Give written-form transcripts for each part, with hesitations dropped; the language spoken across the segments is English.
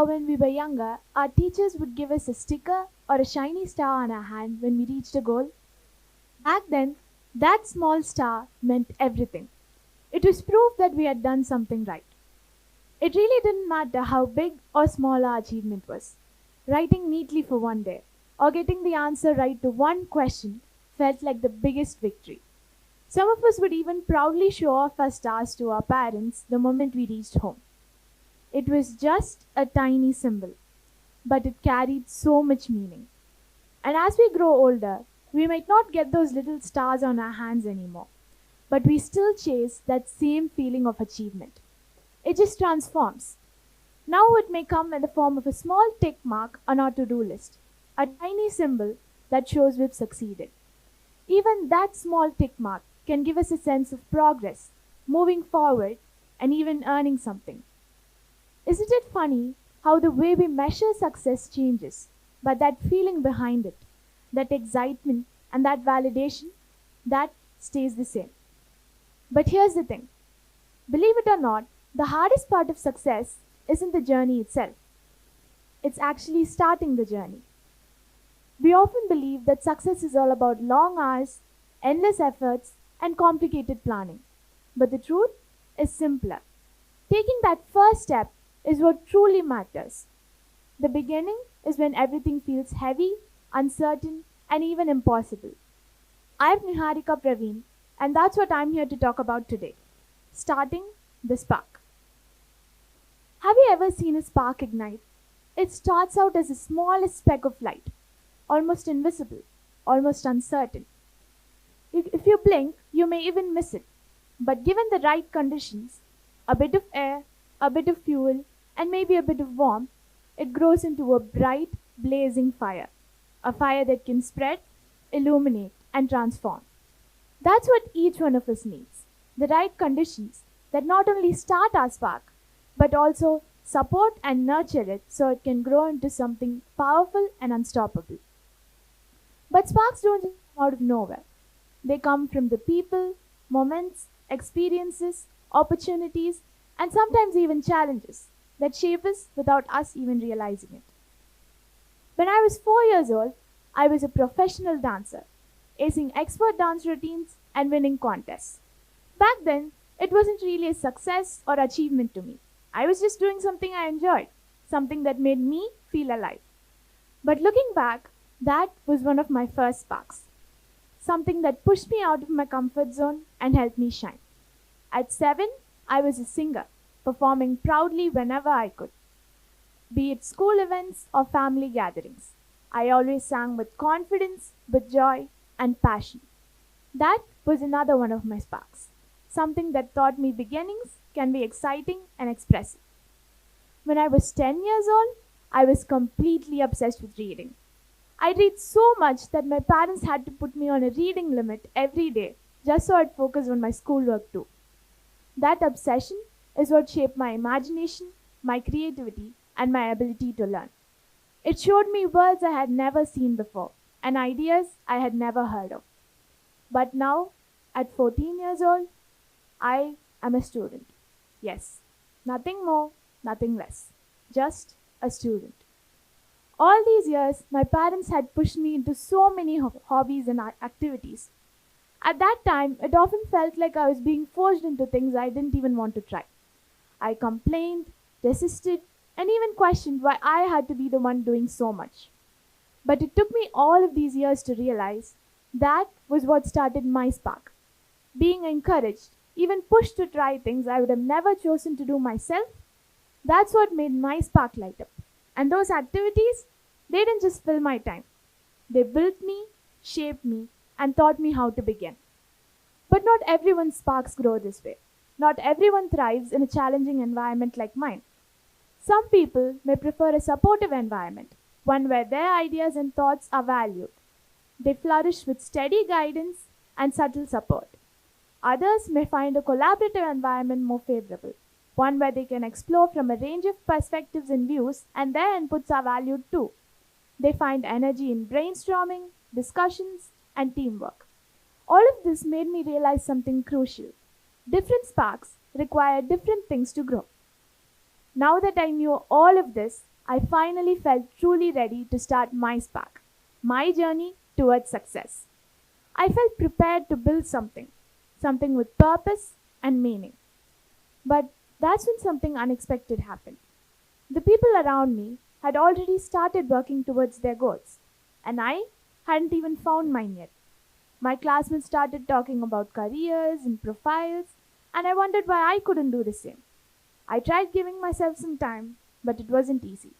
how when we were younger, our teachers would give us a sticker or a shiny star on our hand when we reached a goal? Back then, that small star meant everything. It was proof that we had done something right. It really didn't matter how big or small our achievement was. Writing neatly for one day or getting the answer right to one question felt like the biggest victory. Some of us would even proudly show off our stars to our parents the moment we reached home. It was just a tiny symbol, but it carried so much meaning. And as we grow older, we might not get those little stars on our hands anymore, but we still chase that same feeling of achievement. It just transforms. Now it may come in the form of a small tick mark on our to do list, a tiny symbol that shows we've succeeded. Even that small tick mark can give us a sense of progress, moving forward, and even earning something. Isn't it funny how the way we measure success changes, but that feeling behind it, that excitement and that validation, that stays the same? But here's the thing, believe it or not, the hardest part of success isn't the journey itself. It's actually starting the journey. We often believe that success is all about long hours, endless efforts, and complicated planning. But the truth is simpler. Taking that first step is what truly matters. The beginning is when everything feels heavy, uncertain, and even impossible. I'm NIHARIKA PRAVEEN, and that's what I'm here to talk about today. Starting the spark. Have you ever seen a spark ignite? It starts out as the smallest speck of light, almost invisible, almost uncertain. If you blink, you may even miss it. But given the right conditions, a bit of air, a bit of fuel, and maybe a bit of warmth, it grows into a bright, blazing fire. A fire that can spread, illuminate, and transform. That's what each one of us needs. The right conditions that not only start our spark, but also support and nurture it so it can grow into something powerful and unstoppable. But sparks don't just come out of nowhere. They come from the people, moments, experiences, opportunities, and sometimes even challenges that shape us without us even realizing it. When I was 4 years old, I was a professional dancer, acing expert dance routines and winning contests. Back then, it wasn't really a success or achievement to me. I was just doing something I enjoyed, something that made me feel alive. But looking back, that was one of my first sparks. Something that pushed me out of my comfort zone and helped me shine. At 7, I was a singer, performing proudly whenever I could, be it school events or family gatherings. I always sang with confidence, with joy, and passion. That was another one of my sparks, something that taught me beginnings can be exciting and expressive. When I was 10 years old, I was completely obsessed with reading. I'd read so much that my parents had to put me on a reading limit every day just so I'd focus on my schoolwork too. That obsession is what shaped my imagination, my creativity, and my ability to learn. It showed me worlds I had never seen before and ideas I had never heard of. But now, at 14 years old, I am a student. Yes, nothing more, nothing less. Just a student. All these years, my parents had pushed me into so many hobbies and activities. At that time, it often felt like I was being forced into things I didn't even want to try. I complained, resisted, and even questioned why I had to be the one doing so much. But it took me all of these years to realize that was what started my spark. Being encouraged, even pushed to try things I would have never chosen to do myself, that's what made my spark light up. And those activities, they didn't just fill my time. They built me, shaped me, and taught me how to begin. But not everyone's sparks grow this way. Not everyone thrives in a challenging environment like mine. Some people may prefer a supportive environment, one where their ideas and thoughts are valued. They flourish with steady guidance and subtle support. Others may find a collaborative environment more favorable, one where they can explore from a range of perspectives and views and their inputs are valued too. They find energy in brainstorming, discussions, and teamwork. All of this made me realize something crucial. Different sparks require different things to grow. Now that I knew all of this, I finally felt truly ready to start my spark, my journey towards success. I felt prepared to build something, something with purpose and meaning. But that's when something unexpected happened. The people around me had already started working towards their goals, and I hadn't even found mine yet. My classmates started talking about careers and profiles, and I wondered why I couldn't do the same. I tried giving myself some time, but it wasn't easy.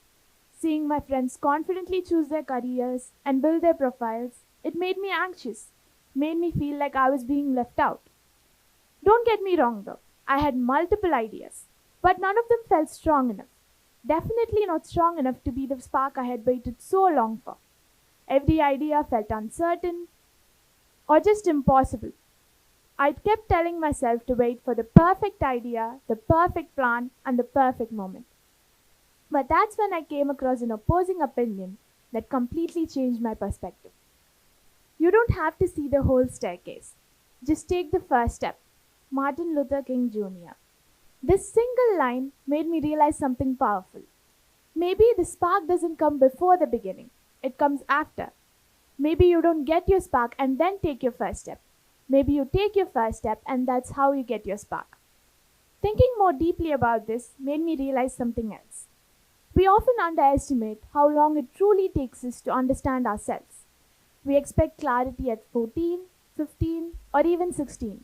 Seeing my friends confidently choose their careers and build their profiles, it made me anxious, made me feel like I was being left out. Don't get me wrong though, I had multiple ideas, but none of them felt strong enough. Definitely not strong enough to be the spark I had waited so long for. Every idea felt uncertain or just impossible. I kept telling myself to wait for the perfect idea, the perfect plan, and the perfect moment. But that's when I came across an opposing opinion that completely changed my perspective. You don't have to see the whole staircase. Just take the first step. Martin Luther King Jr. This single line made me realize something powerful. Maybe the spark doesn't come before the beginning, it comes after. Maybe you don't get your spark and then take your first step. Maybe you take your first step and that's how you get your spark. Thinking more deeply about this made me realize something else. We often underestimate how long it truly takes us to understand ourselves. We expect clarity at 14, 15, or even 16.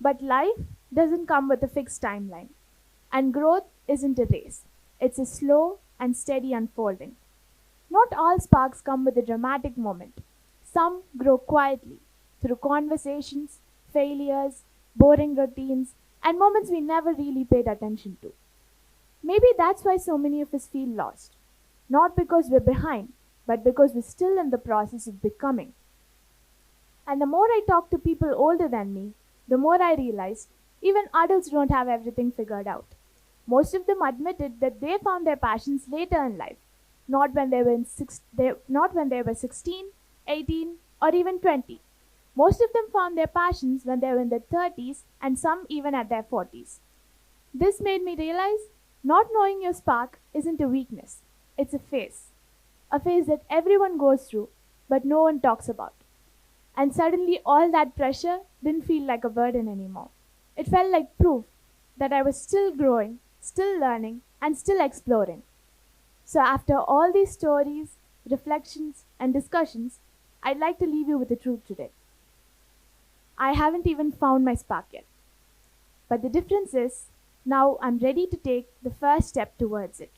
But life doesn't come with a fixed timeline. And growth isn't a race, it's a slow and steady unfolding. Not all sparks come with a dramatic moment. Some grow quietly through conversations, failures, boring routines, and moments we never really paid attention to. Maybe that's why so many of us feel lost. Not because we're behind, but because we're still in the process of becoming. And the more I talk to people older than me, the more I realize even adults don't have everything figured out. Most of them admitted that they found their passions later in life, not when they were 16, 18, or even 20. Most of them found their passions when they were in their 30s and some even at their 40s. This made me realize not knowing your spark isn't a weakness, it's a phase that everyone goes through but no one talks about. And suddenly all that pressure didn't feel like a burden anymore. It felt like proof that I was still growing, still learning, and still exploring. So, after all these stories, reflections, and discussions, I'd like to leave you with the truth today. I haven't even found my spark yet. But the difference is, now I'm ready to take the first step towards it.